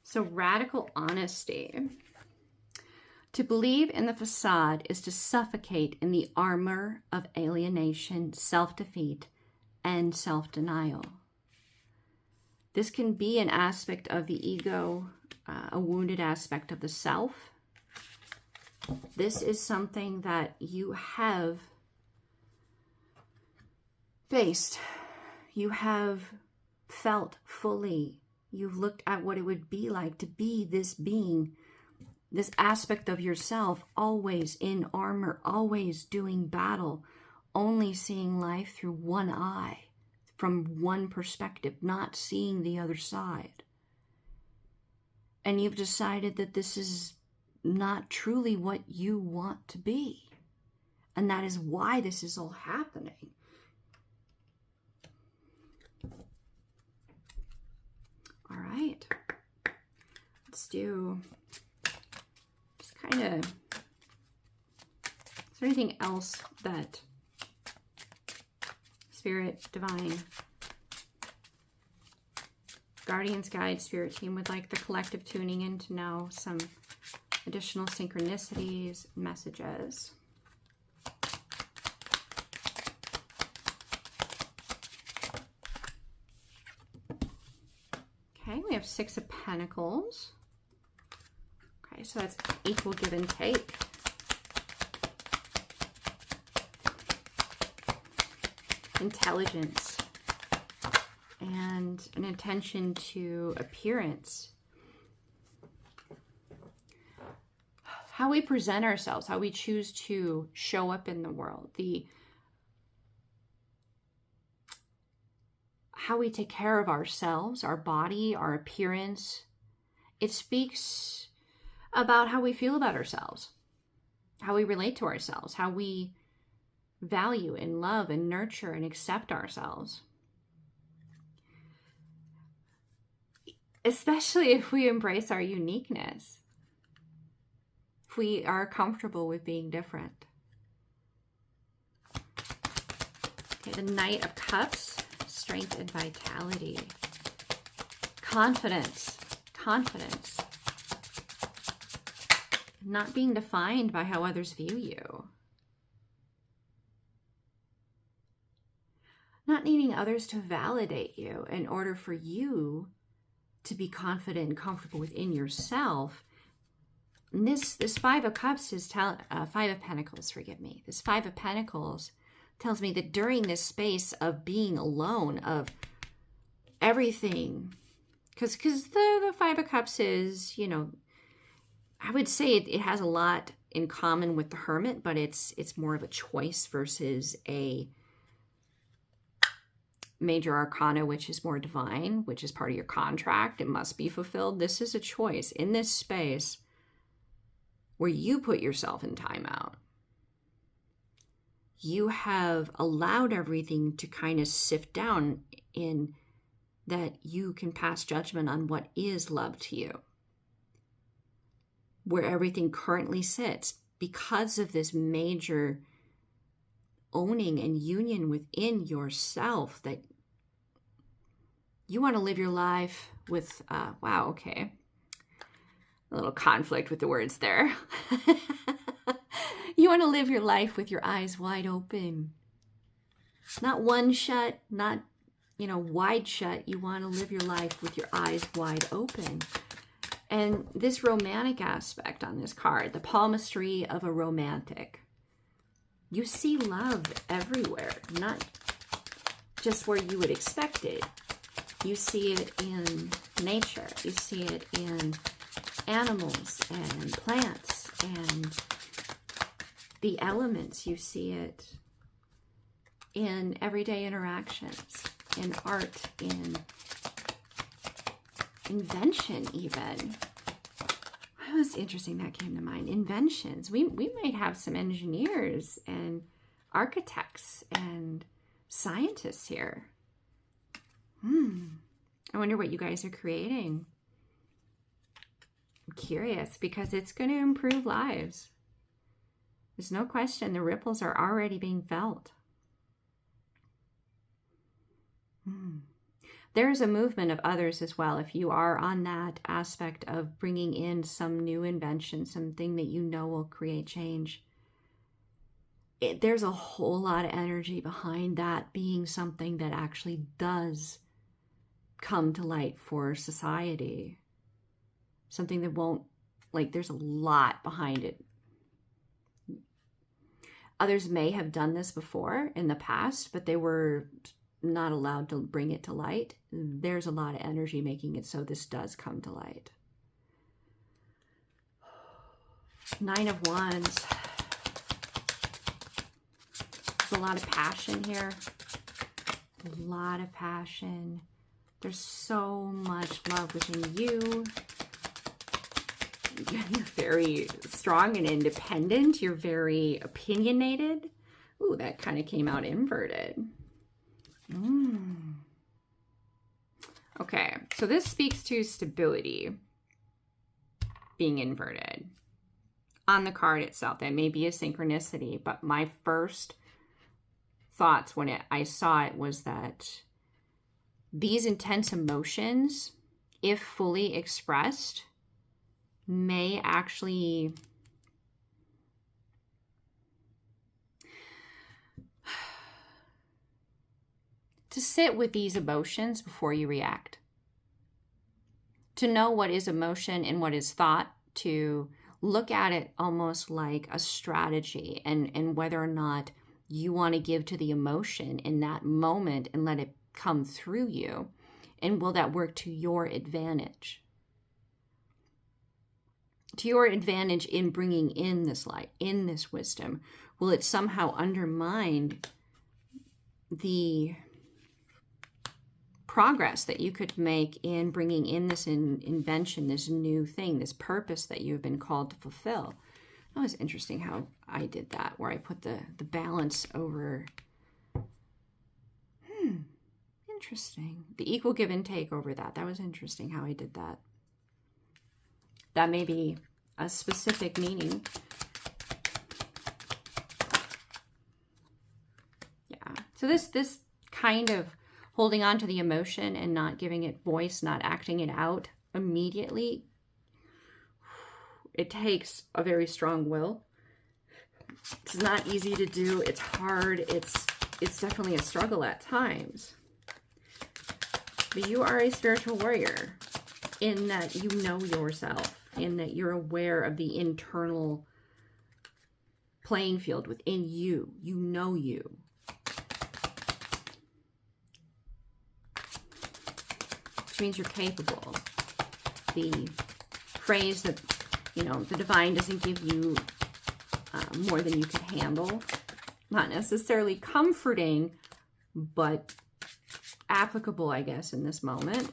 So radical honesty. To believe in the facade is to suffocate in the armor of alienation, self-defeat, and self-denial. This can be an aspect of the ego, a wounded aspect of the self. This is something that you have faced. You have felt fully. You've looked at what it would be like to be this being, this aspect of yourself, always in armor, always doing battle, only seeing life through one eye, from one perspective, not seeing the other side. And you've decided that this is not truly what you want to be. And that is why this is all happening. All right. Let's do just kind of, is there anything else that Spirit, Divine, Guardians, Guide, Spirit Team would like the collective tuning in to know? Some additional synchronicities, messages. Okay, we have Six of Pentacles. Okay, so that's equal give and take. Intelligence and an attention to appearance. How we present ourselves, how we choose to show up in the world, how we take care of ourselves, our body, our appearance. It speaks about how we feel about ourselves, how we relate to ourselves, how we value and love and nurture and accept ourselves. Especially if we embrace our uniqueness. If we are comfortable with being different. Okay, the Knight of Cups. Strength and vitality. Confidence. Confidence. Not being defined by how others view you. Not needing others to validate you in order for you to be confident and comfortable within yourself. And this Five of Cups is Five of Pentacles, forgive me. This Five of Pentacles tells me that during this space of being alone, of everything, because the Five of Cups is, you know, I would say it has a lot in common with the Hermit, but it's more of a choice versus a Major Arcana, which is more divine, which is part of your contract. It must be fulfilled. This is a choice in this space where you put yourself in timeout. You have allowed everything to kind of sift down in that you can pass judgment on what is love to you. Where everything currently sits because of this major owning and union within yourself, that you want to live your life with, wow, okay. A little conflict with the words there. You want to live your life with your eyes wide open. Not one shut, not, you know, wide shut. You want to live your life with your eyes wide open. And this romantic aspect on this card, the palmistry of a romantic. You see love everywhere, not just where you would expect it. You see it in nature. You see it in animals and plants and the elements. You see it in everyday interactions, in art, in invention even. That was interesting, that came to mind. Inventions. We might have some engineers and architects and scientists here. I wonder what you guys are creating. I'm curious because it's going to improve lives. There's no question the ripples are there's a movement of others as well. If you are on that aspect of bringing in some new invention, something that you know will create change, there's a whole lot of energy behind that being something that actually does come to light for society. Something that won't, like, there's a lot behind it. Others may have done this before in the past, but they were not allowed to bring it to light. There's a lot of energy making it so this does come to light. Nine of Wands. There's a lot of passion here. A lot of passion. There's so much love within you. You're very strong and independent. You're very opinionated. Ooh, that kind of came out inverted. Okay, so this speaks to stability being inverted. On the card itself, that may be a synchronicity, but my first thoughts when I saw it was that these intense emotions, if fully expressed, may actually to sit with these emotions before you react. To know what is emotion and what is thought, to look at it almost like a strategy and whether or not you want to give to the emotion in that moment and let it come through you. And will that work to your advantage? To your advantage in bringing in this light, in this wisdom? Will it somehow undermine the progress that you could make in bringing in this invention, this new thing, this purpose that you've been called to fulfill? That was interesting how I did that, where I put the balance over. Interesting. The equal give and take over that. That was interesting how I did that. That may be a specific meaning. Yeah. So this kind of holding on to the emotion and not giving it voice, not acting it out immediately, it takes a very strong will. It's not easy to do. It's hard. It's definitely a struggle at times. But you are a spiritual warrior in that you know yourself, in that you're aware of the internal playing field within you. You know you. Which means you're capable. The phrase that, you know, the divine doesn't give you more than you can handle. Not necessarily comforting, but applicable, I guess, in this moment.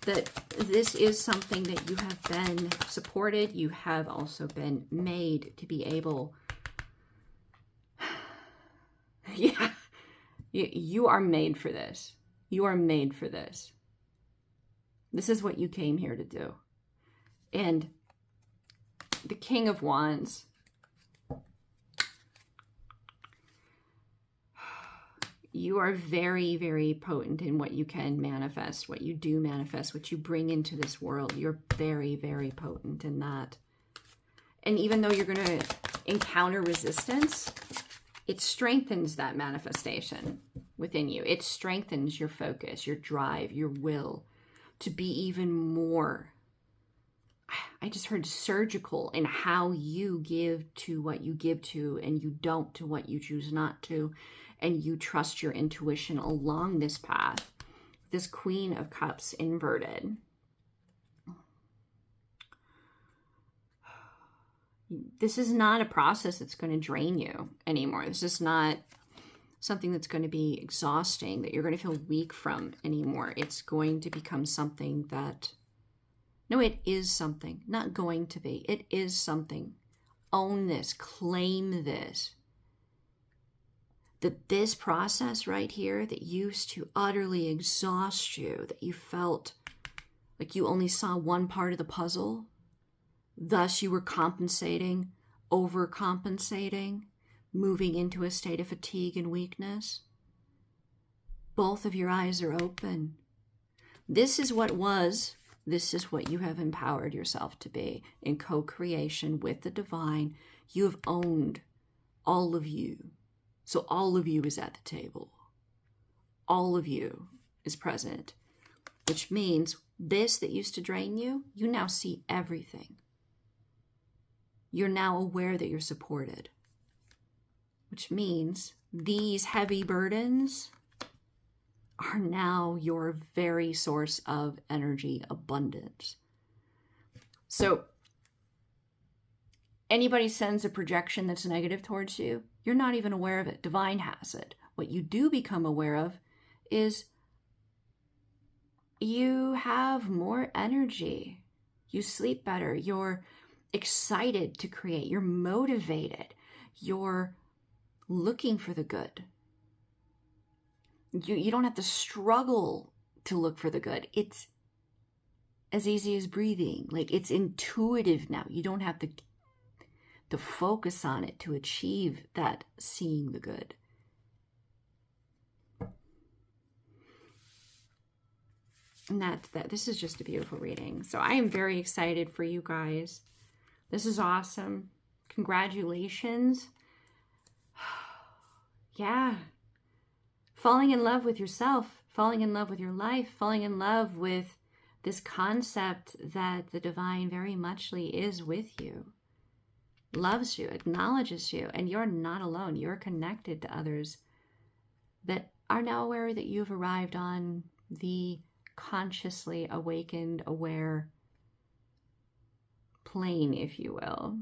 That this is something that you have been supported. You have also been made to be able. Yeah. You are made for this. You are made for this. This is what you came here to do. And the King of Wands. You are very, very potent in what you can manifest, what you do manifest, what you bring into this world. You're very, very potent in that. And even though you're going to encounter resistance, it strengthens that manifestation within you. It strengthens your focus, your drive, your will to be even more, I just heard surgical in how you give to what you give to and you don't to what you choose not to. And you trust your intuition along this path. This Queen of Cups inverted. This is not a process that's going to drain you anymore. This is not something that's going to be exhausting, that you're going to feel weak from anymore. It's going to become something that, no, it is something, not going to be. It is something. Own this, claim this. That this process right here that used to utterly exhaust you, that you felt like you only saw one part of the puzzle, thus you were compensating, overcompensating, moving into a state of fatigue and weakness. Both of your eyes are open. This is what was. This is what you have empowered yourself to be in co-creation with the divine. You have owned all of you. So all of you is at the table. All of you is present, which means this that used to drain you, you now see everything. You're now aware that you're supported, which means these heavy burdens are now your very source of energy abundance. So anybody sends a projection that's negative towards you, you're not even aware of it. Divine has it. What you do become aware of is you have more energy. You sleep better. You're excited to create. You're motivated. You're looking for the good. You don't have to struggle to look for the good. It's as easy as breathing. Like, it's intuitive now. You don't have to focus on it to achieve that seeing the good. And this is just a beautiful reading. So I am very excited for you guys. This is awesome. Congratulations. Yeah. Falling in love with yourself, falling in love with your life, falling in love with this concept that the divine very muchly is with you, loves you, acknowledges you, and you're not alone. You're connected to others that are now aware that you've arrived on the consciously awakened, aware plane, if you will.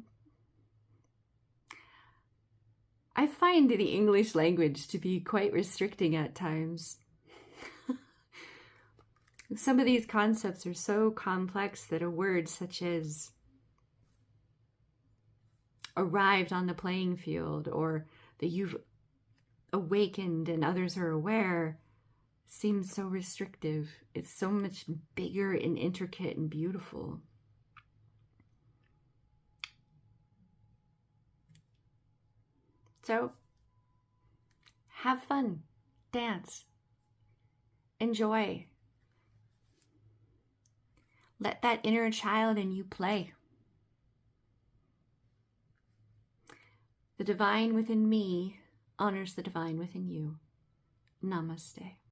I find the English language to be quite restricting at times. Some of these concepts are so complex that a word such as arrived on the playing field, or that you've awakened and others are aware, seems so restrictive. It's so much bigger and intricate and beautiful. So, have fun, dance, enjoy. Let that inner child in you play. The divine within me honors the divine within you. Namaste.